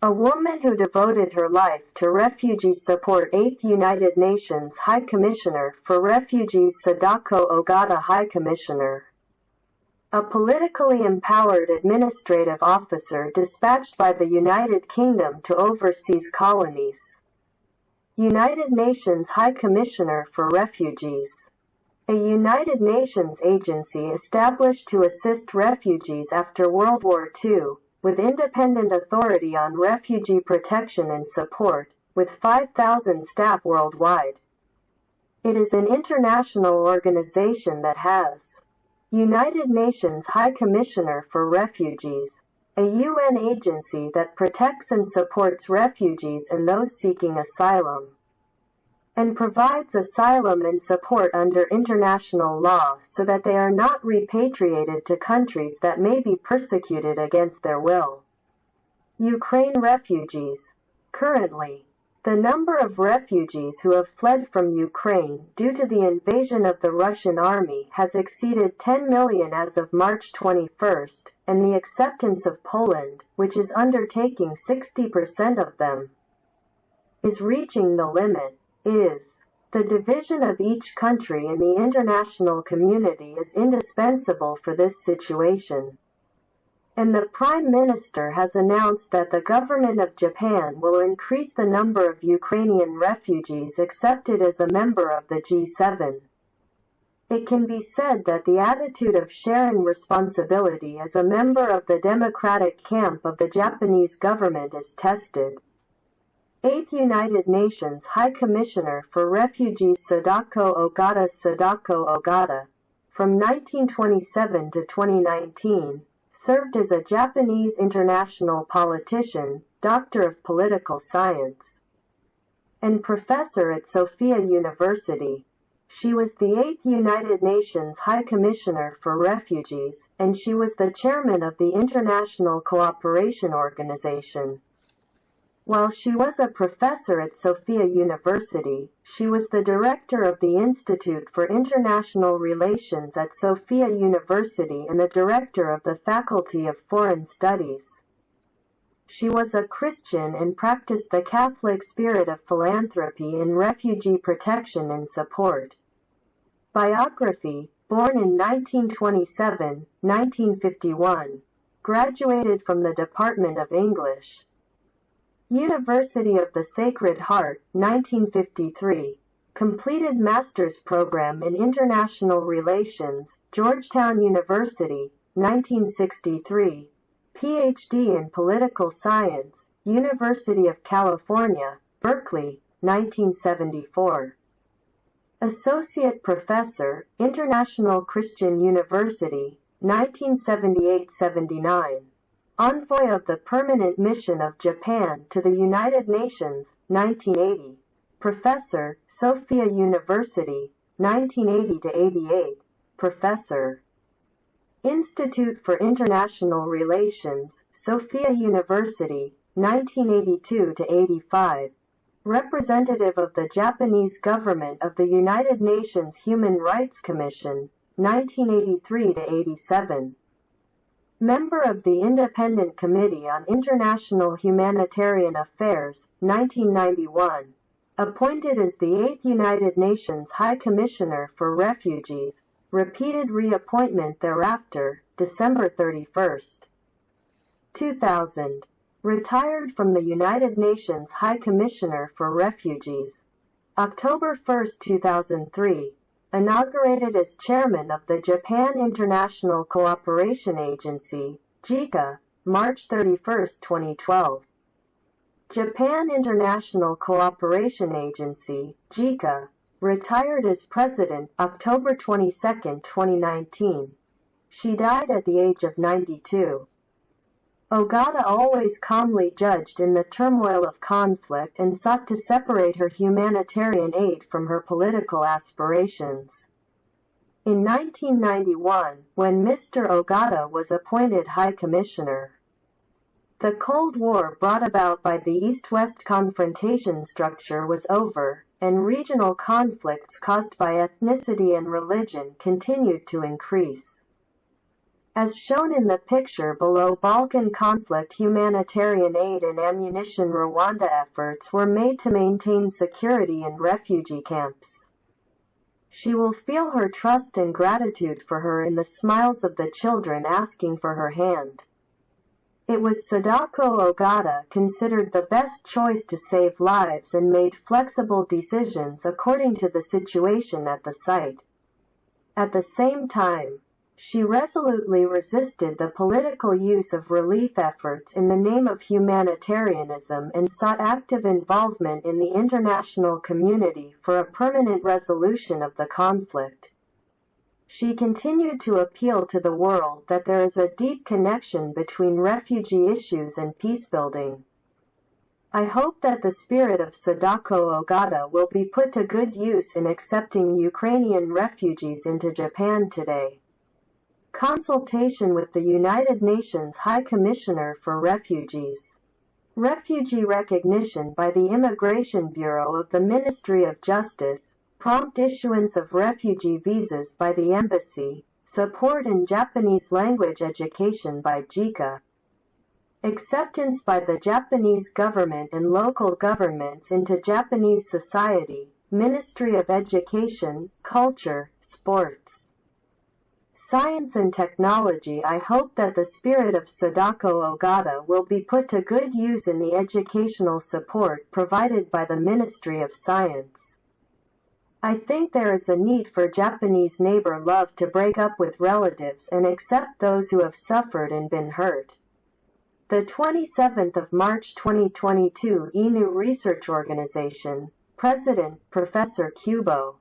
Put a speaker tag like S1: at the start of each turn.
S1: A woman who devoted her life to refugee support. 8th United Nations High Commissioner for Refugees Sadako Ogata. High Commissioner. A politically empowered administrative officer dispatched by the United Kingdom to overseas colonies. United Nations High Commissioner for Refugees. A United Nations agency established to assist refugees after World War II, with independent authority on refugee protection and support, with 5,000 staff worldwide. It is an international organization that has United Nations High Commissioner for Refugees, a UN agency that protects and supports refugees and those seeking asylum, and provides asylum and support under international law so that they are not repatriated to countries that may be persecuted against their will. Ukraine refugees. Currently, the number of refugees who have fled from Ukraine due to the invasion of the Russian army has exceeded 10 million as of March 21, and the acceptance of Poland, which is undertaking 60% of them, is reaching the limit. The division of each country in the international community is indispensable for this situation. And the Prime Minister has announced that the government of Japan will increase the number of Ukrainian refugees accepted as a member of the G7. It can be said that the attitude of sharing responsibility as a member of the democratic camp of the Japanese government is tested. 8th United Nations High Commissioner for Refugees Sadako Ogata. Sadako Ogata, from 1927 to 2019, served as a Japanese international politician, Doctor of Political Science, and professor at Sophia University. She was the 8th United Nations High Commissioner for Refugees, and she was the chairman of the International Cooperation Organization. While she was a professor at Sophia University, she was the director of the Institute for International Relations at Sophia University and the director of the Faculty of Foreign Studies. She was a Christian and practiced the Catholic spirit of philanthropy in refugee protection and support. Biography. Born in 1927, 1951. Graduated from the Department of English. University of the Sacred Heart, 1953. Completed master's program in International Relations, Georgetown University, 1963. PhD in Political Science, University of California, Berkeley, 1974. Associate Professor, International Christian University, 1978-79. Envoy of the Permanent Mission of Japan to the United Nations, 1980. Professor, Sophia University, 1980-88. Professor. Institute for International Relations, Sophia University, 1982-85. Representative of the Japanese Government of the United Nations Human Rights Commission, 1983-87. Member of the Independent Committee on International Humanitarian Affairs, 1991. Appointed as the 8th United Nations High Commissioner for Refugees, repeated reappointment thereafter, December 31. 2000. Retired from the United Nations High Commissioner for Refugees. October 1, 2003. Inaugurated as Chairman of the Japan International Cooperation Agency, JICA, March 31, 2012. Japan International Cooperation Agency, JICA, retired as President October 22, 2019. She died at the age of 92. Ogata always calmly judged in the turmoil of conflict and sought to separate her humanitarian aid from her political aspirations. In 1991, when Mr. Ogata was appointed High Commissioner, the Cold War brought about by the East-West confrontation structure was over, and regional conflicts caused by ethnicity and religion continued to increase. As shown in the picture below, Balkan conflict humanitarian aid and ammunition Rwanda efforts were made to maintain security in refugee camps. She will feel her trust and gratitude for her in the smiles of the children asking for her hand. It was Sadako Ogata considered the best choice to save lives and made flexible decisions according to the situation at the site. At the same time, she resolutely resisted the political use of relief efforts in the name of humanitarianism and sought active involvement in the international community for a permanent resolution of the conflict. She continued to appeal to the world that there is a deep connection between refugee issues and peacebuilding. I hope that the spirit of Sadako Ogata will be put to good use in accepting Ukrainian refugees into Japan today. Consultation with the United Nations High Commissioner for Refugees. Refugee recognition by the Immigration Bureau of the Ministry of Justice, prompt issuance of refugee visas by the Embassy, support in Japanese language education by JICA. Acceptance by the Japanese government and local governments into Japanese society, Ministry of Education, Culture, Sports. Science and technology. I hope that the spirit of Sadako Ogata will be put to good use in the educational support provided by the Ministry of Science. I think there is a need for Japanese neighbor love to break up with relatives and accept those who have suffered and been hurt. The 27th of March 2022 INU Research Organization, President, Professor Kubo.